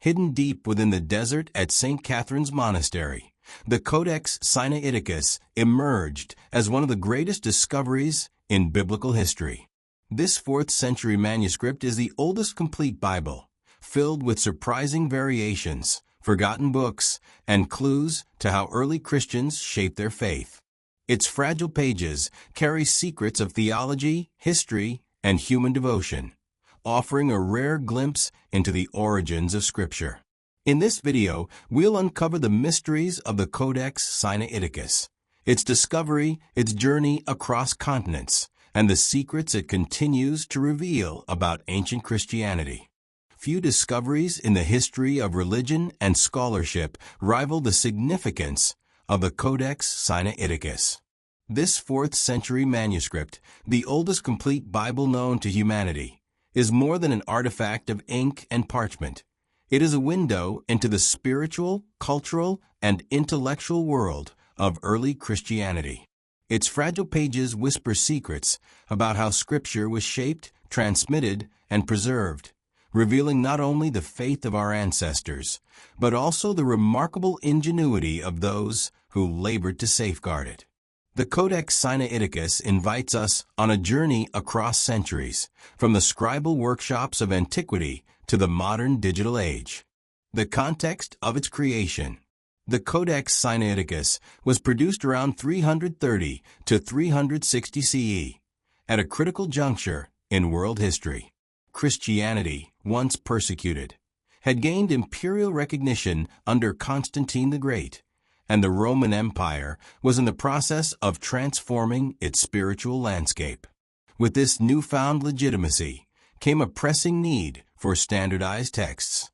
Hidden deep within the desert at St. Catherine's Monastery, the Codex Sinaiticus emerged as one of the greatest discoveries in biblical history. This 4th century manuscript is the oldest complete Bible, filled with surprising variations, forgotten books, and clues to how early Christians shaped their faith. Its fragile pages carry secrets of theology, history, and human devotion, offering a rare glimpse into the origins of Scripture. In this video, we'll uncover the mysteries of the Codex Sinaiticus, its discovery, its journey across continents, and the secrets it continues to reveal about ancient Christianity. Few discoveries in the history of religion and scholarship rival the significance of the Codex Sinaiticus. This 4th century manuscript, the oldest complete Bible known to humanity, is more than an artifact of ink and parchment. It is a window into the spiritual, cultural, and intellectual world of early Christianity. Its fragile pages whisper secrets about how Scripture was shaped, transmitted, and preserved, revealing not only the faith of our ancestors, but also the remarkable ingenuity of those who labored to safeguard it. The Codex Sinaiticus invites us on a journey across centuries, from the scribal workshops of antiquity to the modern digital age. The context of its creation. The Codex Sinaiticus was produced around 330 to 360 CE, at a critical juncture in world history. Christianity, once persecuted, had gained imperial recognition under Constantine the Great, and the Roman Empire was in the process of transforming its spiritual landscape. With this newfound legitimacy came a pressing need for standardized texts.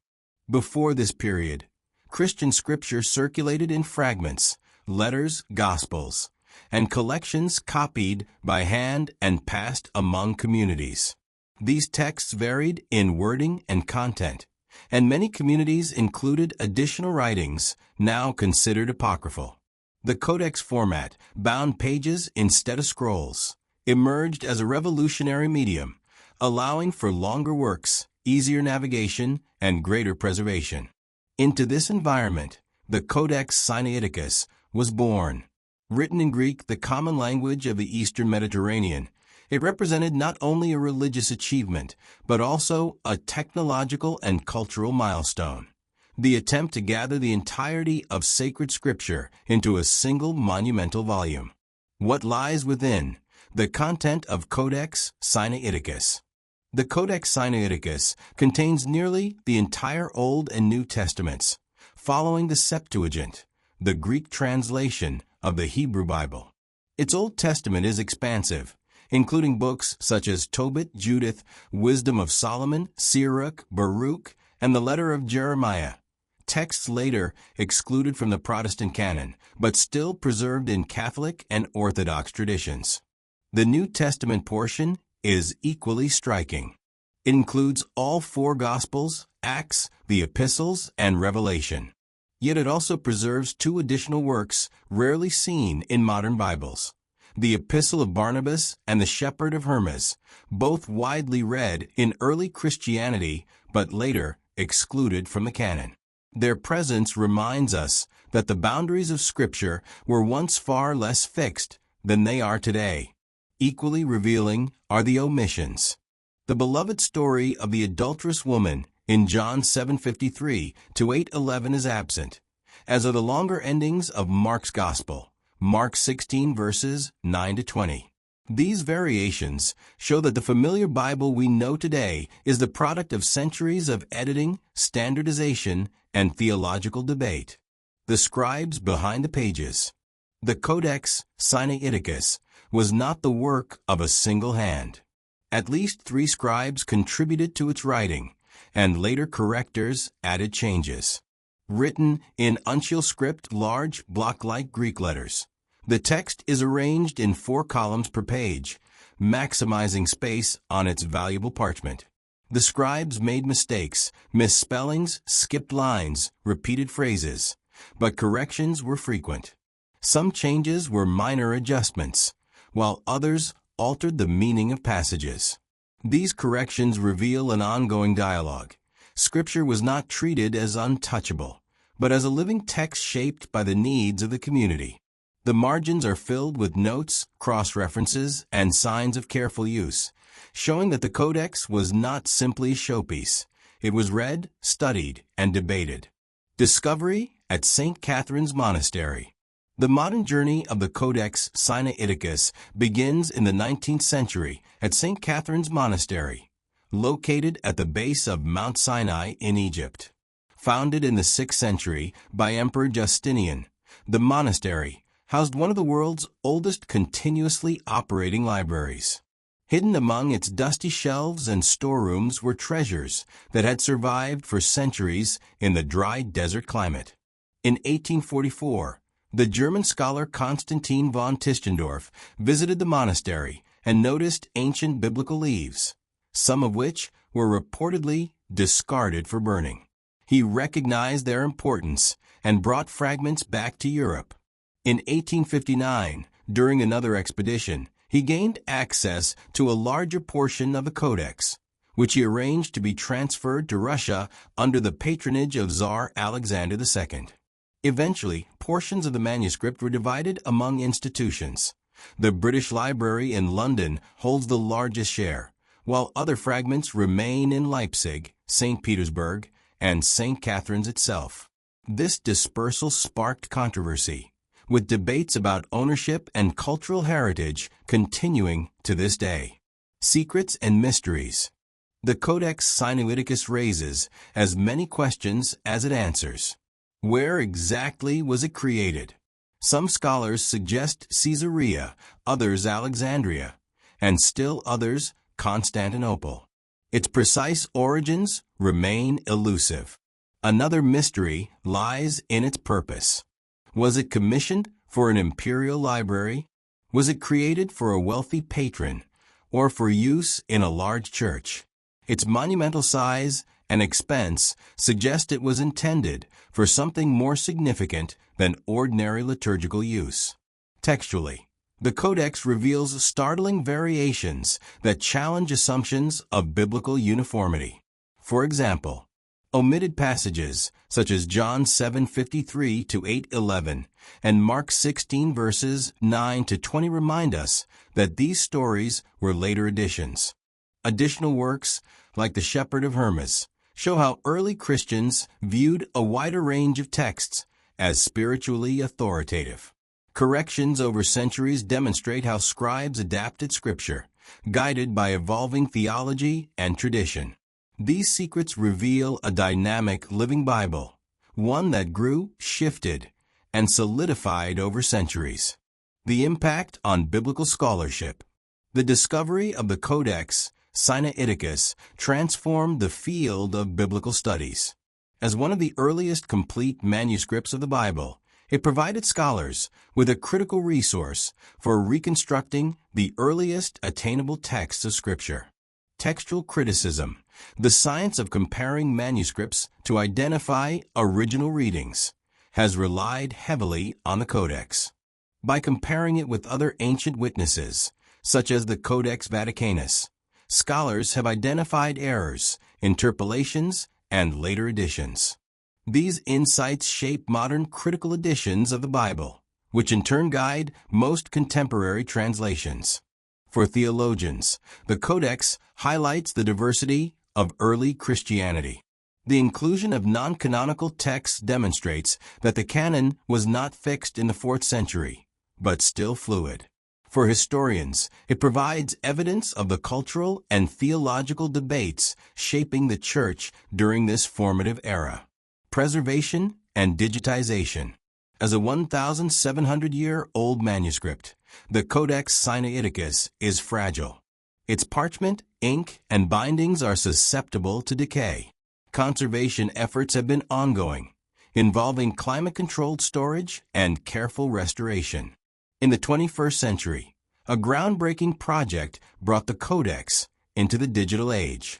Before this period, Christian scripture circulated in fragments, letters, gospels, and collections copied by hand and passed among communities. These texts varied in wording and content, and many communities included additional writings now considered apocryphal. The codex format, bound pages instead of scrolls, emerged as a revolutionary medium, allowing for longer works, easier navigation, and greater preservation. Into this environment, the Codex Sinaiticus was born. Written in Greek, the common language of the Eastern Mediterranean, it represented not only a religious achievement, but also a technological and cultural milestone. The attempt to gather the entirety of sacred scripture into a single monumental volume. What lies within? The content of Codex Sinaiticus. The Codex Sinaiticus contains nearly the entire Old and New Testaments, following the Septuagint, the Greek translation of the Hebrew Bible. Its Old Testament is expansive, including books such as Tobit, Judith, Wisdom of Solomon, Sirach, Baruch, and the letter of Jeremiah, texts later excluded from the Protestant canon, but still preserved in Catholic and Orthodox traditions. The New Testament portion is equally striking. It includes all 4 Gospels, Acts, the Epistles, and Revelation. Yet it also preserves 2 additional works rarely seen in modern Bibles: the Epistle of Barnabas and the Shepherd of Hermas, both widely read in early Christianity, but later excluded from the canon. Their presence reminds us that the boundaries of Scripture were once far less fixed than they are today. Equally revealing are the omissions. The beloved story of the adulterous woman in John 7:53 to 8:11 is absent, as are the longer endings of Mark's Gospel, Mark 16 verses 9 to 20. These variations show that the familiar Bible we know today is the product of centuries of editing, standardization, and theological debate. The scribes behind the pages. The Codex Sinaiticus was not the work of a single hand. At least 3 scribes contributed to its writing, and later correctors added changes. Written in uncial script, large, block-like Greek letters, the text is arranged in 4 columns per page, maximizing space on its valuable parchment. The scribes made mistakes, misspellings, skipped lines, repeated phrases, but corrections were frequent. Some changes were minor adjustments, while others altered the meaning of passages. These corrections reveal an ongoing dialogue, Scripture was not treated as untouchable, but as a living text shaped by the needs of the community. The margins are filled with notes, cross-references, and signs of careful use, showing that the Codex was not simply a showpiece. It was read, studied, and debated. Discovery at St. Catherine's Monastery. The modern journey of the Codex Sinaiticus begins in the 19th century at St. Catherine's Monastery, located at the base of Mount Sinai in Egypt. Founded in the 6th century by Emperor Justinian, the monastery housed one of the world's oldest continuously operating libraries. Hidden among its dusty shelves and storerooms were treasures that had survived for centuries in the dry desert climate. In 1844, the German scholar Constantine von Tischendorf visited the monastery and noticed ancient biblical leaves, some of which were reportedly discarded for burning. He recognized their importance and brought fragments back to Europe. In 1859, during another expedition, he gained access to a larger portion of the Codex, which he arranged to be transferred to Russia under the patronage of Tsar Alexander II. Eventually, portions of the manuscript were divided among institutions. The British Library in London holds the largest share, while other fragments remain in Leipzig, St. Petersburg, and St. Catherine's itself. This dispersal sparked controversy, with debates about ownership and cultural heritage continuing to this day. Secrets and mysteries. The Codex Sinaiticus raises as many questions as it answers. Where exactly was it created? Some scholars suggest Caesarea, others Alexandria, and still others Constantinople. Its precise origins remain elusive. Another mystery lies in its purpose. Was it commissioned for an imperial library? Was it created for a wealthy patron, or for use in a large church? Its monumental size and expense suggest it was intended for something more significant than ordinary liturgical use. Textually, the Codex reveals startling variations that challenge assumptions of biblical uniformity. For example, omitted passages such as John 7:53 to 8:11 and Mark 16 verses 9 to 20 remind us that these stories were later additions. Additional works, like the Shepherd of Hermas, show how early Christians viewed a wider range of texts as spiritually authoritative. Corrections over centuries demonstrate how scribes adapted Scripture, guided by evolving theology and tradition. These secrets reveal a dynamic living Bible, one that grew, shifted, and solidified over centuries. The impact on biblical scholarship. The discovery of the Codex Sinaiticus transformed the field of biblical studies. As one of the earliest complete manuscripts of the Bible, it provided scholars with a critical resource for reconstructing the earliest attainable texts of Scripture. Textual criticism, the science of comparing manuscripts to identify original readings, has relied heavily on the Codex. By comparing it with other ancient witnesses, such as the Codex Vaticanus, scholars have identified errors, interpolations, and later additions. These insights shape modern critical editions of the Bible, which in turn guide most contemporary translations. For theologians, the Codex highlights the diversity of early Christianity. The inclusion of non-canonical texts demonstrates that the canon was not fixed in the 4th century, but still fluid. For historians, it provides evidence of the cultural and theological debates shaping the Church during this formative era. Preservation and digitization. As a 1,700-year-old manuscript, the Codex Sinaiticus is fragile. Its parchment, ink, and bindings are susceptible to decay. Conservation efforts have been ongoing, involving climate-controlled storage and careful restoration. In the 21st century, a groundbreaking project brought the Codex into the digital age.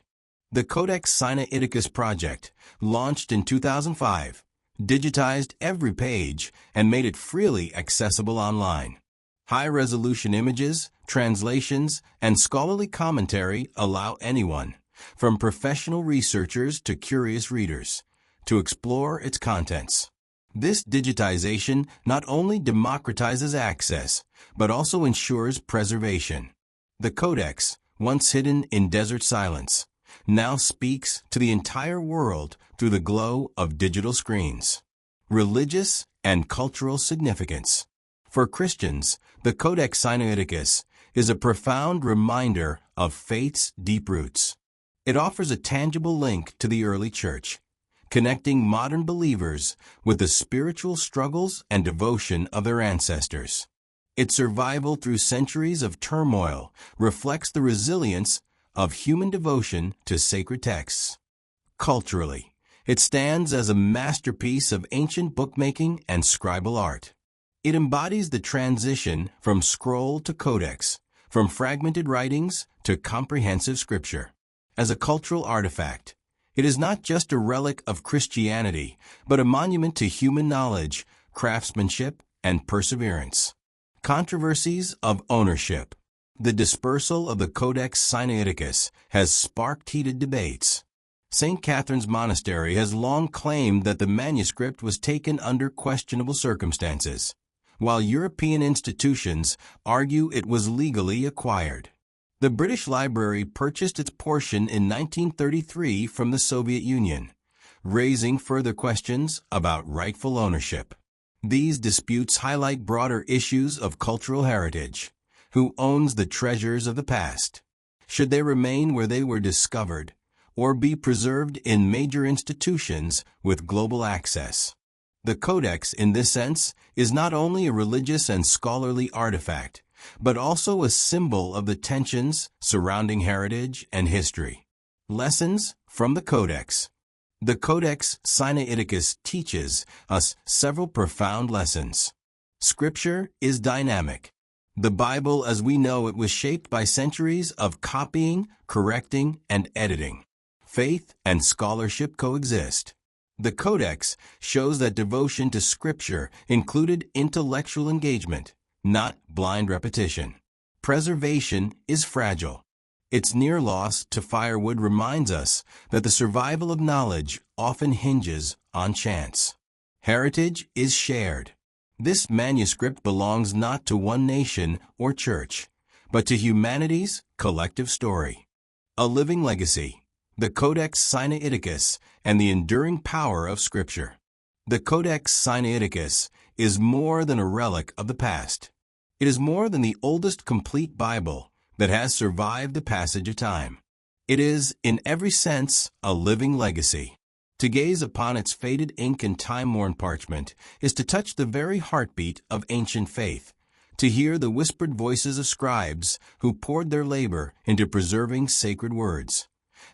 The Codex Sinaiticus project, launched in 2005, digitized every page and made it freely accessible online. High-resolution images, translations, and scholarly commentary allow anyone, from professional researchers to curious readers, to explore its contents. This digitization not only democratizes access, but also ensures preservation. The Codex, once hidden in desert silence, now speaks to the entire world through the glow of digital screens. Religious and cultural significance. For Christians, the Codex Sinaiticus is a profound reminder of faith's deep roots. It offers a tangible link to the early church, connecting modern believers with the spiritual struggles and devotion of their ancestors. Its survival through centuries of turmoil reflects the resilience of human devotion to sacred texts. Culturally, it stands as a masterpiece of ancient bookmaking and scribal art. It embodies the transition from scroll to codex, from fragmented writings to comprehensive scripture. As a cultural artifact, it is not just a relic of Christianity, but a monument to human knowledge, craftsmanship, and perseverance. Controversies of ownership. The dispersal of the Codex Sinaiticus has sparked heated debates. St. Catherine's Monastery has long claimed that the manuscript was taken under questionable circumstances, while European institutions argue it was legally acquired. The British Library purchased its portion in 1933 from the Soviet Union, raising further questions about rightful ownership. These disputes highlight broader issues of cultural heritage. Who owns the treasures of the past? Should they remain where they were discovered, or be preserved in major institutions with global access? The Codex, in this sense, is not only a religious and scholarly artifact, but also a symbol of the tensions surrounding heritage and history. Lessons from the Codex. The Codex Sinaiticus teaches us several profound lessons. Scripture is dynamic. The Bible as we know it was shaped by centuries of copying, correcting, and editing. Faith and scholarship coexist. The Codex shows that devotion to Scripture included intellectual engagement, not blind repetition. Preservation is fragile. Its near loss to firewood reminds us that the survival of knowledge often hinges on chance. Heritage is shared. This manuscript belongs not to one nation or church, but to humanity's collective story. A living legacy. The Codex Sinaiticus and the enduring power of Scripture. The Codex Sinaiticus is more than a relic of the past. It is more than the oldest complete Bible that has survived the passage of time. It is, in every sense, a living legacy. To gaze upon its faded ink and time-worn parchment is to touch the very heartbeat of ancient faith, to hear the whispered voices of scribes who poured their labor into preserving sacred words,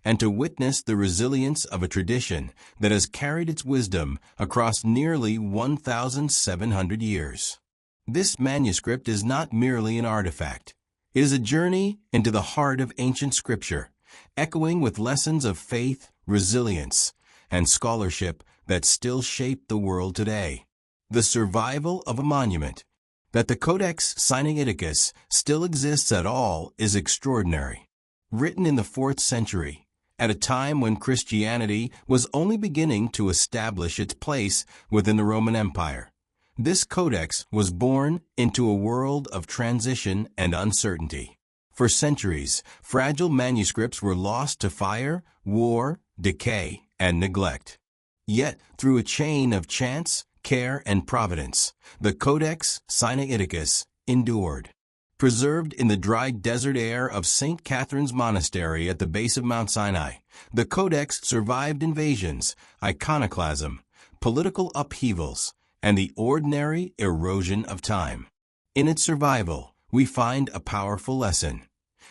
and to witness the resilience of a tradition that has carried its wisdom across nearly 1,700 years. This manuscript is not merely an artifact. It is a journey into the heart of ancient scripture, echoing with lessons of faith, resilience, and scholarship that still shape the world today. The survival of a monument. That the Codex Sinaiticus still exists at all is extraordinary. Written in the 4th century, at a time when Christianity was only beginning to establish its place within the Roman Empire, this codex was born into a world of transition and uncertainty. For centuries, fragile manuscripts were lost to fire, war, decay, and neglect. Yet, through a chain of chance, care, and providence, the Codex Sinaiticus endured. Preserved in the dry desert air of St. Catherine's Monastery at the base of Mount Sinai, the Codex survived invasions, iconoclasm, political upheavals, and the ordinary erosion of time. In its survival, we find a powerful lesson.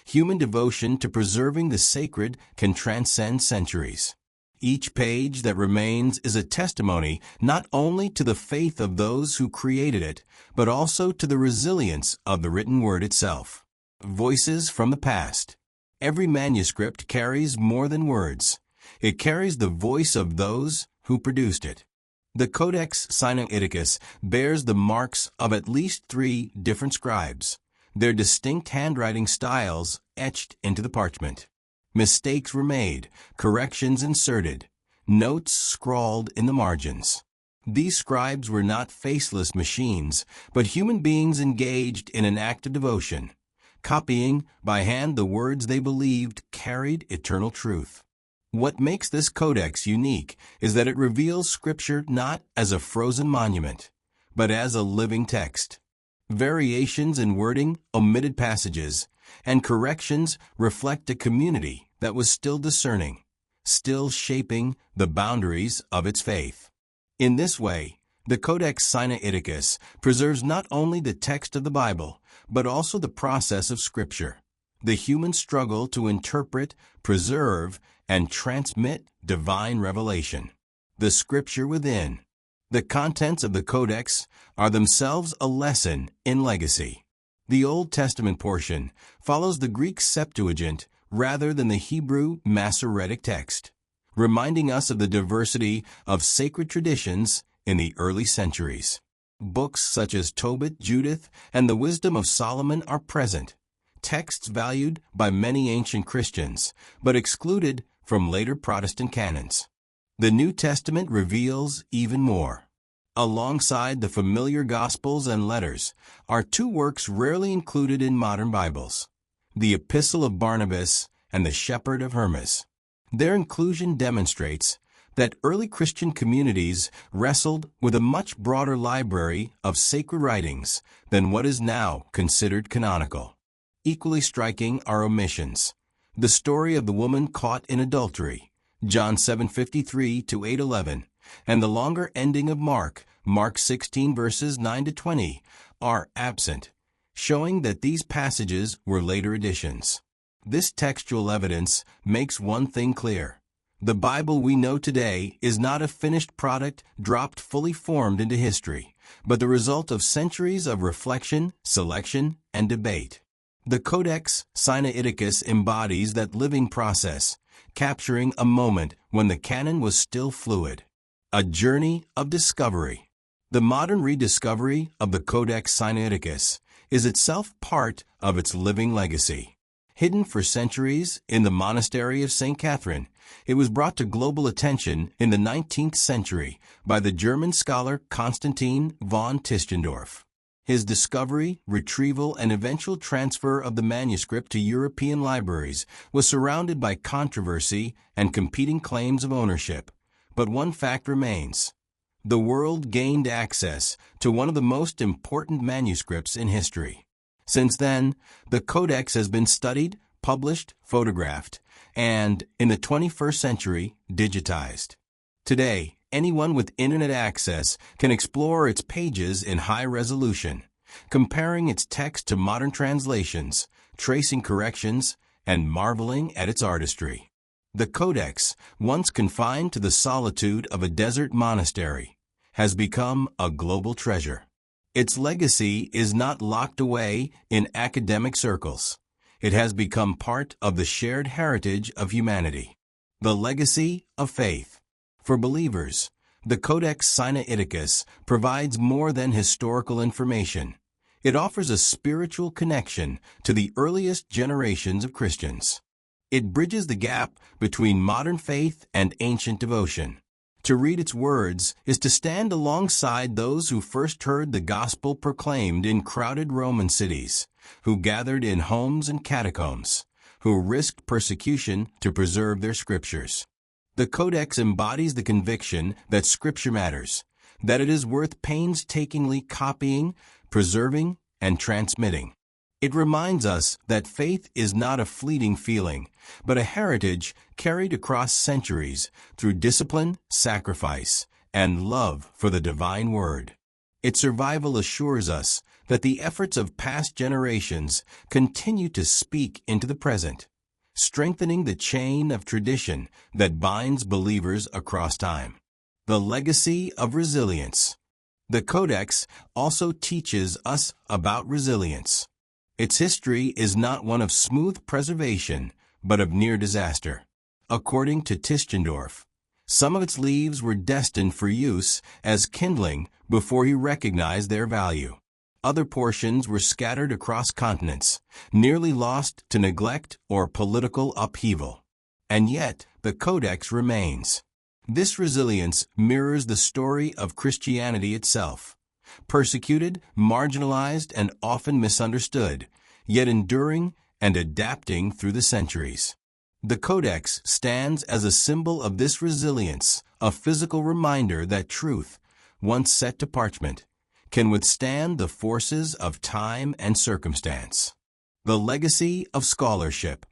Human devotion to preserving the sacred can transcend centuries. Each page that remains is a testimony not only to the faith of those who created it, but also to the resilience of the written word itself. Voices from the past. Every manuscript carries more than words. It carries the voice of those who produced it. The Codex Sinaiticus bears the marks of at least 3 different scribes, their distinct handwriting styles etched into the parchment. Mistakes were made, corrections inserted, notes scrawled in the margins. These scribes were not faceless machines, but human beings engaged in an act of devotion, copying by hand the words they believed carried eternal truth. What makes this codex unique is that it reveals Scripture not as a frozen monument, but as a living text. Variations in wording, omitted passages, and corrections reflect a community that was still discerning, still shaping the boundaries of its faith. In this way, the Codex Sinaiticus preserves not only the text of the Bible, but also the process of Scripture, the human struggle to interpret, preserve, and transmit divine revelation. The Scripture within. The contents of the Codex are themselves a lesson in legacy. The Old Testament portion follows the Greek Septuagint rather than the Hebrew Masoretic text, reminding us of the diversity of sacred traditions in the early centuries. Books such as Tobit, Judith, and the Wisdom of Solomon are present, texts valued by many ancient Christians, but excluded from later Protestant canons. The New Testament reveals even more. Alongside the familiar Gospels and letters are two works rarely included in modern Bibles, the Epistle of Barnabas and the Shepherd of Hermas. Their inclusion demonstrates that early Christian communities wrestled with a much broader library of sacred writings than what is now considered canonical. Equally striking are omissions. The story of the woman caught in adultery, John 7:53 to 8:11, and the longer ending of Mark 16 verses 9 to 20, are absent, showing that these passages were later additions. This textual evidence makes one thing clear. The Bible we know today is not a finished product dropped fully formed into history, but the result of centuries of reflection, selection, and debate. The Codex Sinaiticus embodies that living process, capturing a moment when the canon was still fluid. A journey of discovery. The modern rediscovery of the Codex Sinaiticus is itself part of its living legacy. Hidden for centuries in the Monastery of St. Catherine, it was brought to global attention in the 19th century by the German scholar Constantin von Tischendorf. His discovery, retrieval, and eventual transfer of the manuscript to European libraries was surrounded by controversy and competing claims of ownership. But one fact remains. The world gained access to one of the most important manuscripts in history. Since then, the Codex has been studied, published, photographed, and, in the 21st century, digitized. Today, anyone with internet access can explore its pages in high resolution, comparing its text to modern translations, tracing corrections, and marveling at its artistry. The Codex, once confined to the solitude of a desert monastery, has become a global treasure. Its legacy is not locked away in academic circles. It has become part of the shared heritage of humanity. The legacy of faith. For believers, the Codex Sinaiticus provides more than historical information. It offers a spiritual connection to the earliest generations of Christians. It bridges the gap between modern faith and ancient devotion. To read its words is to stand alongside those who first heard the gospel proclaimed in crowded Roman cities, who gathered in homes and catacombs, who risked persecution to preserve their scriptures. The Codex embodies the conviction that Scripture matters, that it is worth painstakingly copying, preserving, and transmitting. It reminds us that faith is not a fleeting feeling, but a heritage carried across centuries through discipline, sacrifice, and love for the divine word. Its survival assures us that the efforts of past generations continue to speak into the present, strengthening the chain of tradition that binds believers across time. The legacy of resilience. The Codex also teaches us about resilience. Its history is not one of smooth preservation, but of near disaster. According to Tischendorf, some of its leaves were destined for use as kindling before he recognized their value. Other portions were scattered across continents, nearly lost to neglect or political upheaval. And yet, the Codex remains. This resilience mirrors the story of Christianity itself. Persecuted, marginalized, and often misunderstood, yet enduring and adapting through the centuries. The Codex stands as a symbol of this resilience, a physical reminder that truth, once set to parchment, can withstand the forces of time and circumstance. The legacy of scholarship.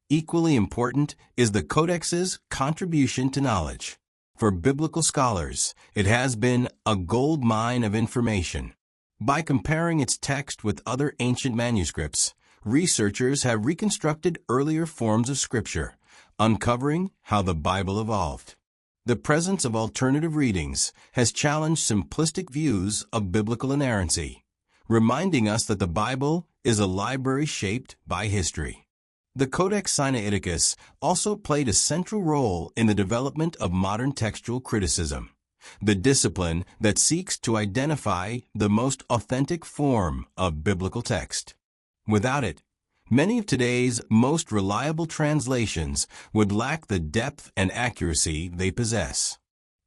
Equally important is the Codex's contribution to knowledge. For biblical scholars, it has been a gold mine of information. By comparing its text with other ancient manuscripts, researchers have reconstructed earlier forms of Scripture, uncovering how the Bible evolved. The presence of alternative readings has challenged simplistic views of biblical inerrancy, reminding us that the Bible is a library shaped by history. The Codex Sinaiticus also played a central role in the development of modern textual criticism, the discipline that seeks to identify the most authentic form of biblical text. Without it, many of today's most reliable translations would lack the depth and accuracy they possess.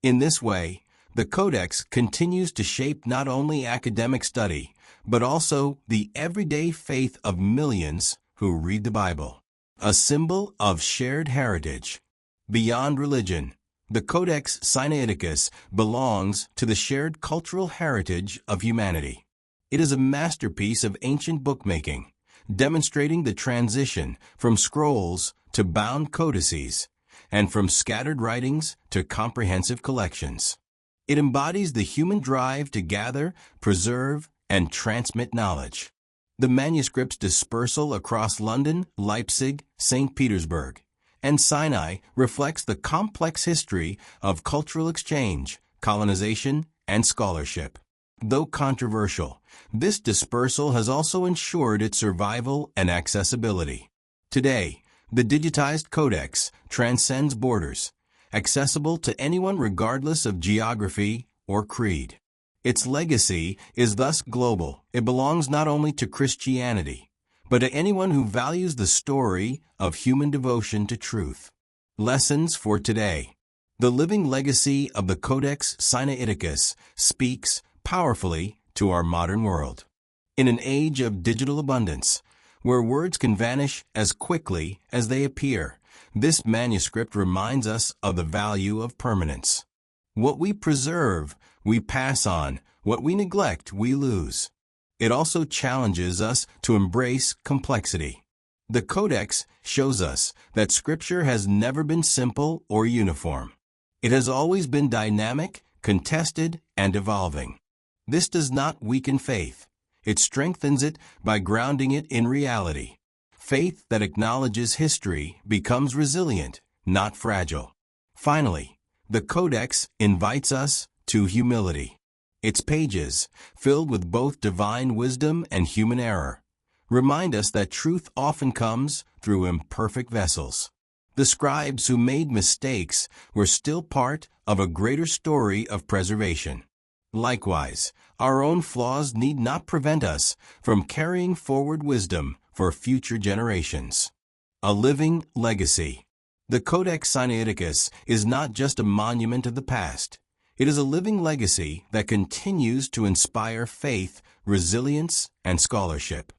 In this way, the Codex continues to shape not only academic study, but also the everyday faith of millions who read the Bible, a symbol of shared heritage. Beyond religion, the Codex Sinaiticus belongs to the shared cultural heritage of humanity. It is a masterpiece of ancient bookmaking, demonstrating the transition from scrolls to bound codices, and from scattered writings to comprehensive collections. It embodies the human drive to gather, preserve, and transmit knowledge. The manuscript's dispersal across London, Leipzig, St. Petersburg, and Sinai reflects the complex history of cultural exchange, colonization, and scholarship. Though controversial, this dispersal has also ensured its survival and accessibility. Today, the digitized codex transcends borders, accessible to anyone regardless of geography or creed. Its legacy is thus global. It belongs not only to Christianity, but to anyone who values the story of human devotion to truth. Lessons for today. The living legacy of the Codex Sinaiticus speaks powerfully to our modern world. In an age of digital abundance, where words can vanish as quickly as they appear, this manuscript reminds us of the value of permanence. What we preserve, we pass on. What we neglect, we lose. It also challenges us to embrace complexity. The Codex shows us that Scripture has never been simple or uniform. It has always been dynamic, contested, and evolving. This does not weaken faith. It strengthens it by grounding it in reality. Faith that acknowledges history becomes resilient, not fragile. Finally, the Codex invites us to humility. Its pages, filled with both divine wisdom and human error, remind us that truth often comes through imperfect vessels. The scribes who made mistakes were still part of a greater story of preservation. Likewise, our own flaws need not prevent us from carrying forward wisdom for future generations. A living legacy. The Codex Sinaiticus is not just a monument of the past. It is a living legacy that continues to inspire faith, resilience, and scholarship.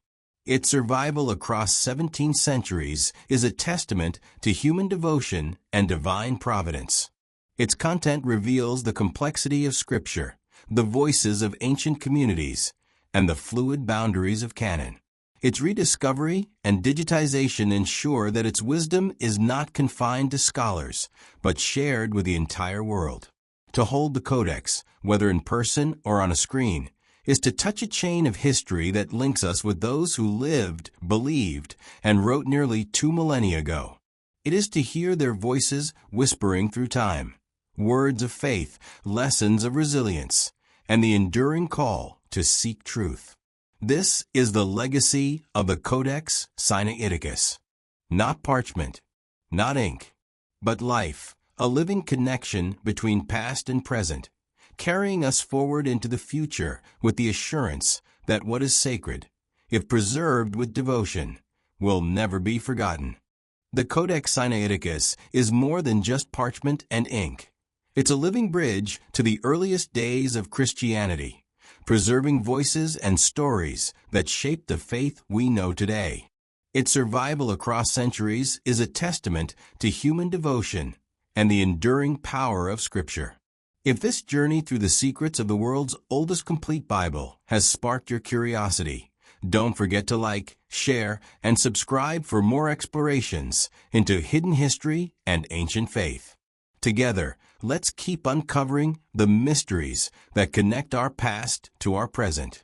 Its survival across 17 centuries is a testament to human devotion and divine providence. Its content reveals the complexity of Scripture, the voices of ancient communities, and the fluid boundaries of canon. Its rediscovery and digitization ensure that its wisdom is not confined to scholars, but shared with the entire world. To hold the Codex, whether in person or on a screen, is to touch a chain of history that links us with those who lived, believed, and wrote nearly 2 millennia ago. It is to hear their voices whispering through time, words of faith, lessons of resilience, and the enduring call to seek truth. This is the legacy of the Codex Sinaiticus. Not parchment, not ink, but life, a living connection between past and present, carrying us forward into the future with the assurance that what is sacred, if preserved with devotion, will never be forgotten. The Codex Sinaiticus is more than just parchment and ink. It's a living bridge to the earliest days of Christianity, preserving voices and stories that shaped the faith we know today. Its survival across centuries is a testament to human devotion and the enduring power of Scripture. If this journey through the secrets of the world's oldest complete Bible has sparked your curiosity, don't forget to like, share, and subscribe for more explorations into hidden history and ancient faith. Together, let's keep uncovering the mysteries that connect our past to our present.